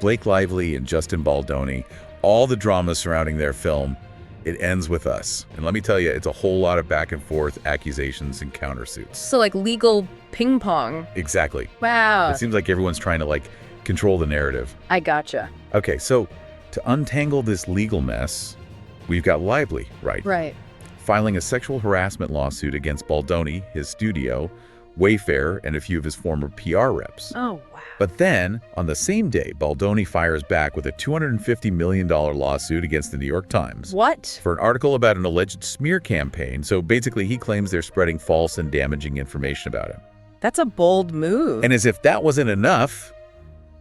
Blake Lively and Justin Baldoni, all the drama surrounding their film, It Ends With Us. And let me tell you, it's a whole lot of back and forth accusations and countersuits. So like legal ping pong. Exactly. Wow. It seems like everyone's trying to control the narrative. I gotcha. Okay, so to untangle this legal mess, we've got Lively, right? Right. Filing a sexual harassment lawsuit against Baldoni, his studio, Wayfair, and a few of his former PR reps. Oh, wow. But then, on the same day, Baldoni fires back with a $250 million lawsuit against the New York Times. What? For an article about an alleged smear campaign. So basically, he claims they're spreading false and damaging information about him. That's a bold move. And as if that wasn't enough,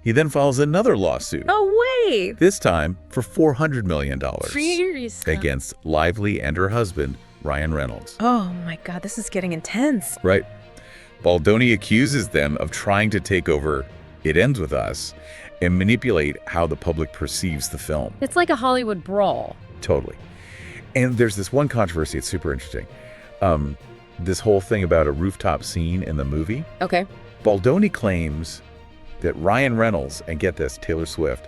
he then files another lawsuit. Oh, wait. This time for $400 million. Seriously? Against Lively and her husband, Ryan Reynolds. Oh, my God. This is getting intense. Right. Baldoni accuses them of trying to take over It Ends With Us and manipulate how the public perceives the film. It's like a Hollywood brawl. Totally. And there's this one controversy, it's super interesting. This whole thing about a rooftop scene in the movie. Okay. Baldoni claims that Ryan Reynolds, and get this, Taylor Swift,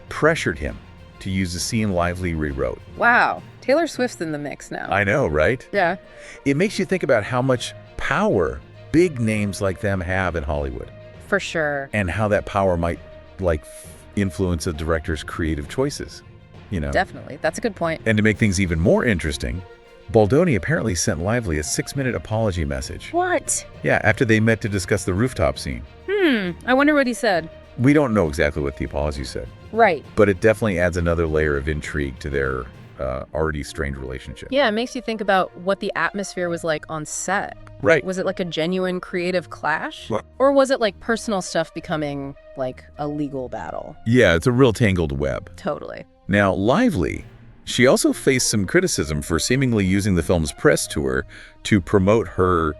pressured him to use a scene Lively rewrote. Wow. Taylor Swift's in the mix now. I know, right? Yeah. It makes you think about how much power big names like them have in Hollywood. For sure. And how that power might influence a director's creative choices, Definitely. That's a good point. And to make things even more interesting, Baldoni apparently sent Lively a 6-minute apology message. What? Yeah, after they met to discuss the rooftop scene. I wonder what he said. We don't know exactly what the apology said. Right. But it definitely adds another layer of intrigue to their already strained relationship. Yeah, it makes you think about what the atmosphere was like on set. Right. Was it like a genuine creative clash? What? Or was it like personal stuff becoming like a legal battle? Yeah, it's a real tangled web. Totally. Now, Lively, she also faced some criticism for seemingly using the film's press tour to promote her,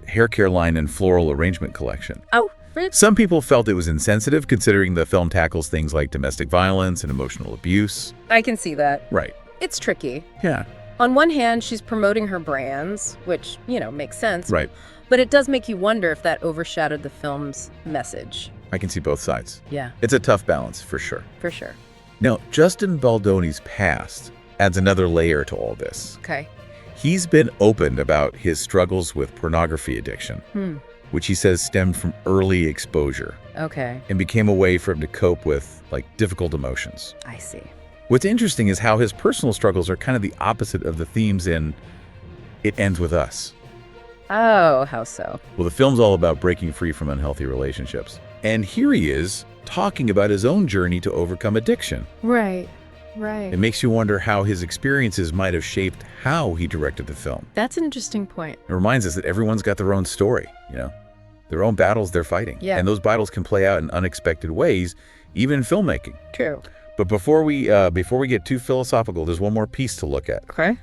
hair care line and floral arrangement collection. Oh, really? Some people felt it was insensitive, considering the film tackles things like domestic violence and emotional abuse. I can see that. Right. It's tricky. Yeah. On one hand, she's promoting her brands, which, makes sense. Right. But it does make you wonder if that overshadowed the film's message. I can see both sides. Yeah, It's a tough balance, for sure. for sure. Now, Justin Baldoni's past adds another layer to all this. Okay. He's been open about his struggles with pornography addiction, which he says stemmed from early exposure Okay. and became a way for him to cope with, difficult emotions. I see. What's interesting is how his personal struggles are kind of the opposite of the themes in It Ends With Us. Oh, how so? Well, the film's all about breaking free from unhealthy relationships. And here he is talking about his own journey to overcome addiction. Right. It makes you wonder how his experiences might have shaped how he directed the film. That's an interesting point. It reminds us that everyone's got their own story, their own battles they're fighting. Yeah. And those battles can play out in unexpected ways, even in filmmaking. True. But before we get too philosophical, there's one more piece to look at. Okay.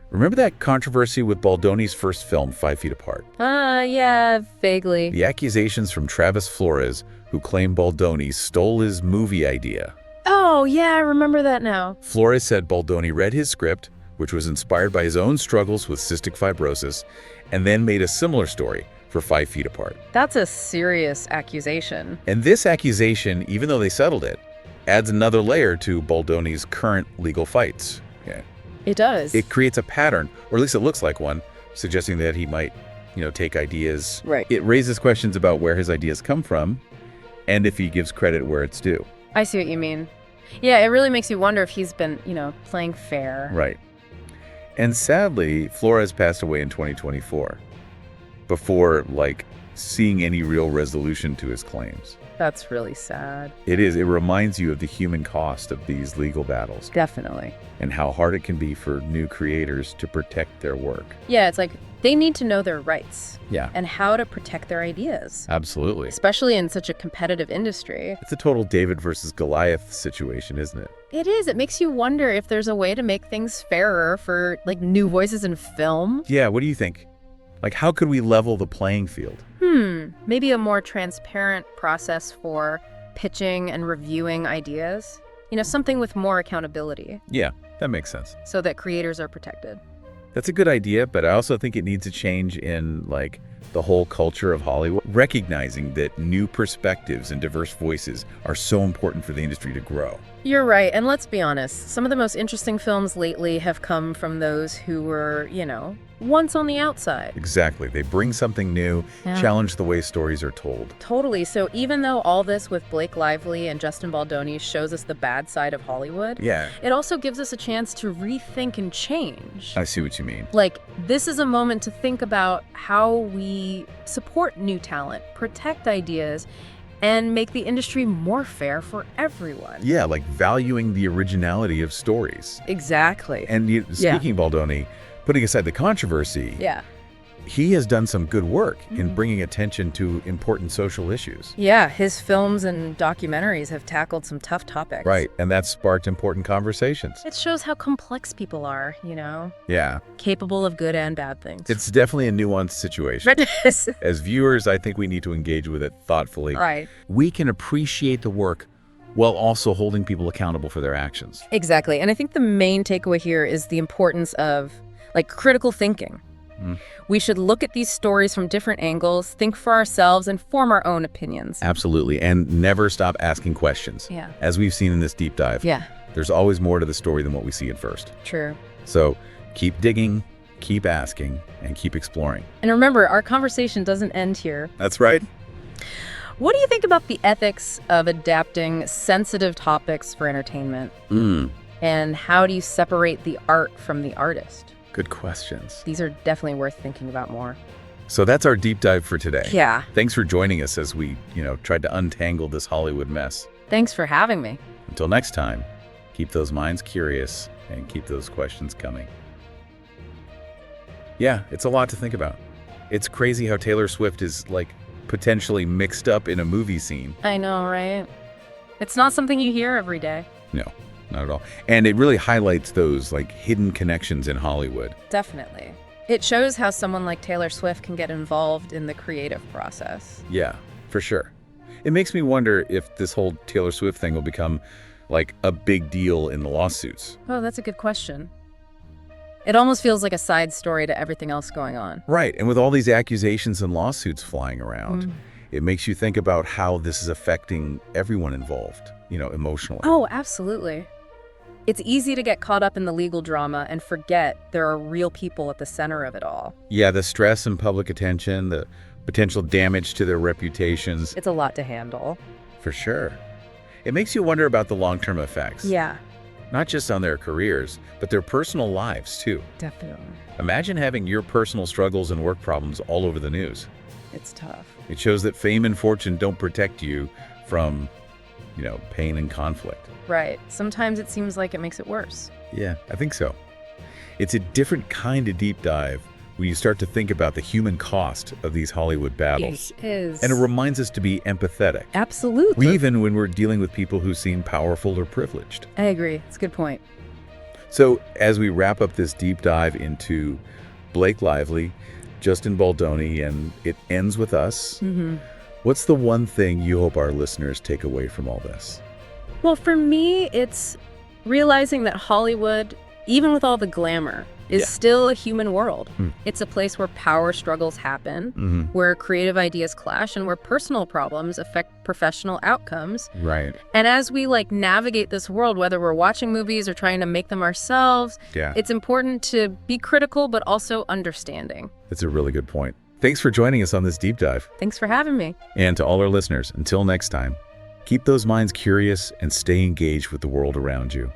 Remember that controversy with Baldoni's first film, 5 Feet Apart? Yeah, vaguely. The accusations from Travis Flores, who claimed Baldoni stole his movie idea. Oh, yeah, I remember that now. Flores said Baldoni read his script, which was inspired by his own struggles with cystic fibrosis, and then made a similar story for 5 Feet Apart. That's a serious accusation. And this accusation, even though they settled it, adds another layer to Baldoni's current legal fights. Okay. It does. It creates a pattern, or at least it looks like one, suggesting that he might, take ideas. Right. It raises questions about where his ideas come from and if he gives credit where it's due. I see what you mean. Yeah, it really makes you wonder if he's been, playing fair. Right. And sadly, Flores passed away in 2024 before, seeing any real resolution to his claims. That's really sad. It is. It reminds you of the human cost of these legal battles Definitely. and how hard it can be for new creators to protect their work. Yeah, it's like they need to know their rights Yeah, and how to protect their ideas, absolutely. especially in such a competitive industry. It's a total David versus Goliath situation, isn't it? It is. It makes you wonder if there's a way to make things fairer for, new voices in film. Yeah, what do you think? How could we level the playing field? Maybe a more transparent process for pitching and reviewing ideas. Something with more accountability Yeah, that makes sense. so that creators are protected. That's a good idea, but I also think it needs a change in, the whole culture of Hollywood, recognizing that new perspectives and diverse voices are so important for the industry to grow. You're right, and let's be honest, some of the most interesting films lately have come from those who were, once on the outside. Exactly. They bring something new, challenge the way stories are told. Totally. So even though all this with Blake Lively and Justin Baldoni shows us the bad side of Hollywood, it also gives us a chance to rethink and change. I see what you mean. Like, this is a moment to think about how we support new talent, protect ideas, and make the industry more fair for everyone. Yeah, like valuing the originality of stories. Exactly. And speaking of Baldoni, putting aside the controversy, he has done some good work in bringing attention to important social issues. Yeah, his films and documentaries have tackled some tough topics. Right, and that's sparked important conversations. It shows how complex people are, Yeah. Capable of good and bad things. It's definitely a nuanced situation. As viewers, I think we need to engage with it thoughtfully. Right. We can appreciate the work while also holding people accountable for their actions. Exactly, and I think the main takeaway here is the importance of, critical thinking. We should look at these stories from different angles, think for ourselves, and form our own opinions. Absolutely, and never stop asking questions. Yeah. As we've seen in this deep dive, there's always more to the story than what we see at first. True. So keep digging, keep asking, and keep exploring. And remember, our conversation doesn't end here. That's right. What do you think about the ethics of adapting sensitive topics for entertainment? And how do you separate the art from the artist? Good questions. These are definitely worth thinking about more. So that's our deep dive for today. Yeah. Thanks for joining us as we, tried to untangle this Hollywood mess. Thanks for having me. Until next time, keep those minds curious and keep those questions coming. Yeah, it's a lot to think about. It's crazy how Taylor Swift is, potentially mixed up in a movie scene. I know, right? It's not something you hear every day. No. Not at all. And it really highlights those hidden connections in Hollywood. Definitely. It shows how someone like Taylor Swift can get involved in the creative process. Yeah, for sure. It makes me wonder if this whole Taylor Swift thing will become a big deal in the lawsuits. Oh, that's a good question. It almost feels like a side story to everything else going on. Right. And with all these accusations and lawsuits flying around, it makes you think about how this is affecting everyone involved, emotionally. Oh, absolutely. It's easy to get caught up in the legal drama and forget there are real people at the center of it all. Yeah, the stress and public attention, the potential damage to their reputations. It's a lot to handle. For sure. It makes you wonder about the long-term effects. Yeah. Not just on their careers, but their personal lives, too. Definitely. Imagine having your personal struggles and work problems all over the news. It's tough. It shows that fame and fortune don't protect you from, pain and conflict. Right. Sometimes it seems like it makes it worse. Yeah, I think so. It's a different kind of deep dive when you start to think about the human cost of these Hollywood battles. It is. And it reminds us to be empathetic. Absolutely. Even when we're dealing with people who seem powerful or privileged. I agree. It's a good point. So as we wrap up this deep dive into Blake Lively, Justin Baldoni, and it ends with us, what's the one thing you hope our listeners take away from all this? Well, for me, it's realizing that Hollywood, even with all the glamour, is still a human world. It's a place where power struggles happen, where creative ideas clash, and where personal problems affect professional outcomes. Right. And as we navigate this world, whether we're watching movies or trying to make them ourselves, it's important to be critical but also understanding. That's a really good point. Thanks for joining us on this deep dive. Thanks for having me. And to all our listeners, until next time, keep those minds curious and stay engaged with the world around you.